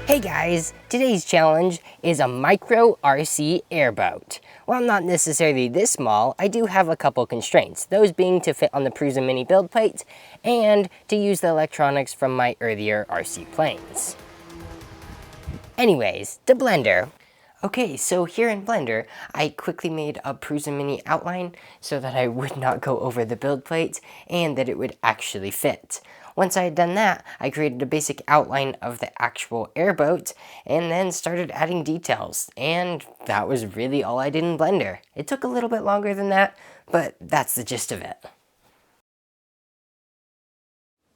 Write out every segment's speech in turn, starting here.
Hey guys, today's challenge is a micro RC airboat. While not necessarily this small, I do have a couple constraints, those being to fit on the Prusa mini build plate and to use the electronics from my earlier RC planes. Anyways, the Blender. Okay, so here in Blender, I quickly made a Prusa mini outline so that I would not go over the build plate and that it would actually fit. Once I had done that, I created a basic outline of the actual airboat and then started adding details. And that was really all I did in Blender. It took a little bit longer than that, but that's the gist of it.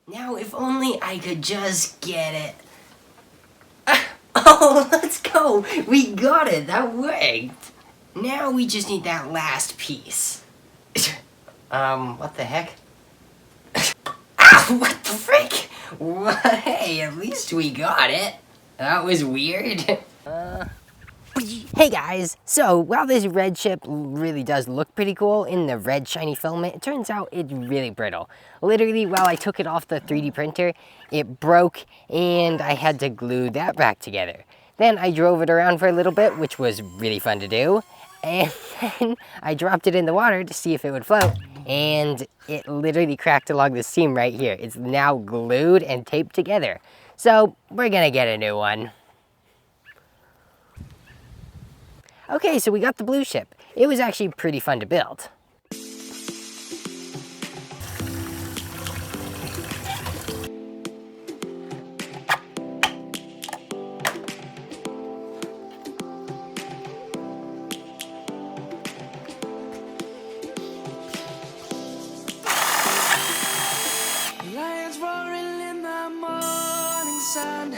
Now, if only I could just get it. Oh, let's go! We got it! That worked! Now we just need that last piece. What the heck? Ow! What the frick? Well, hey, at least we got it. That was weird. Hey guys! So, while this red ship really does look pretty cool in the red shiny filament, it turns out it's really brittle. Literally, while I took it off the 3D printer, it broke and I had to glue that back together. Then I drove it around for a little bit, which was really fun to do. And then I dropped it in the water to see if it would float. And it literally cracked along the seam right here. It's now glued and taped together. So, we're gonna get a new one. Okay, so we got the blue ship. It was actually pretty fun to build. Lions roaring in the morning sun,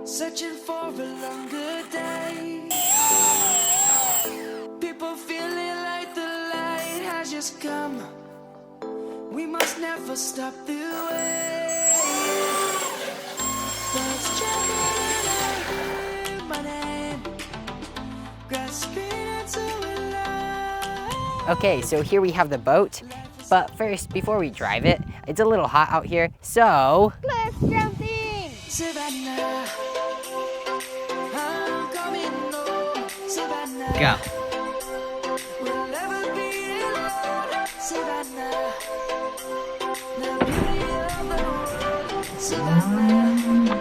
searching for a longer day. People feeling like the light has just come. We must never stop the way. Birds jumping and I hear my name, grasping into life. Okay, so here we have the boat. But first, before we drive it, it's a little hot out here, so let's jump in! Savannah, I'm coming home. Savannah, go. we'll never be alone. Savannah, the beauty of the world. Savannah,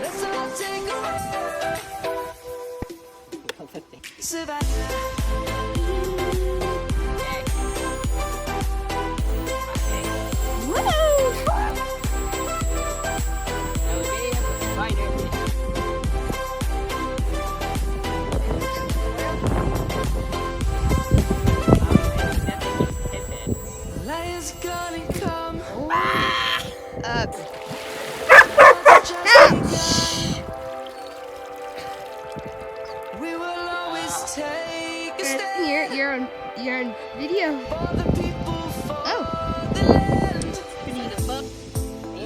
let's all take a ride. Savannah. Lions gonna come. We will always take a stand. You're on video. For the people, for Oh. the land.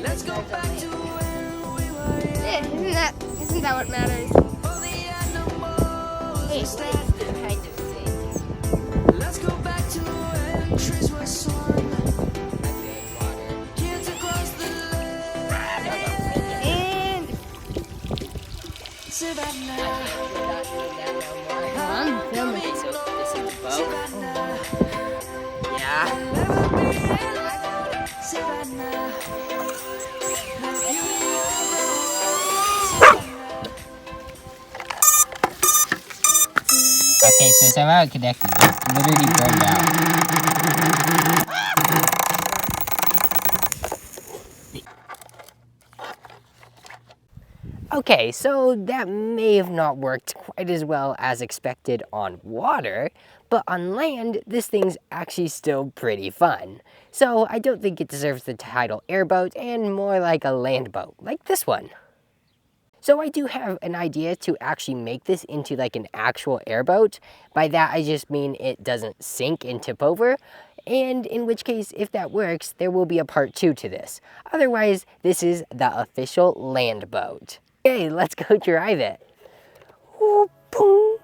Let's go Let's back to when we were young. Yeah, isn't that what matters? For the animals Hey, instead. it's the kind of thing. Let's go back to when trees were swung. Kids across the land. And Savannah, I'm filming. Okay, so this is the boat. Savannah, Yeah. never be alone. Savannah, the beauty of the world. Okay, so somehow it connected. It literally burned out. Okay, so that may have not worked quite as well as expected on water, but on land, this thing's actually still pretty fun. So I don't think it deserves the title airboat and more like a land boat, like this one. So I do have an idea to actually make this into like an actual airboat. By that, I just mean it doesn't sink and tip over. And in which case, if that works, there will be a part 2 to this. Otherwise, this is the official land boat. Okay, let's go drive it. Ooh, boom.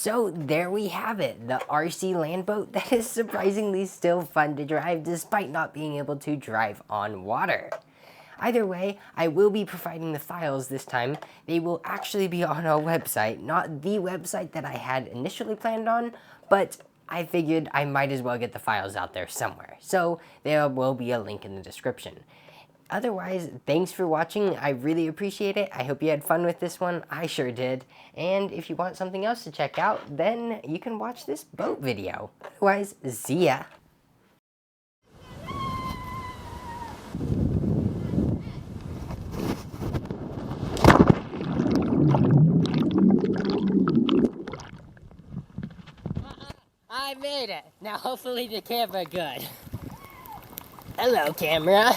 So there we have it, the RC Landboat that is surprisingly still fun to drive despite not being able to drive on water. Either way, I will be providing the files this time. They will actually be on our website, not the website that I had initially planned on, but I figured I might as well get the files out there somewhere. So there will be a link in the description. Otherwise, thanks for watching. I really appreciate it. I hope you had fun with this one. I sure did. And if you want something else to check out, then you can watch this boat video. Otherwise, see ya. I made it. Now hopefully the camera good. Hello, camera.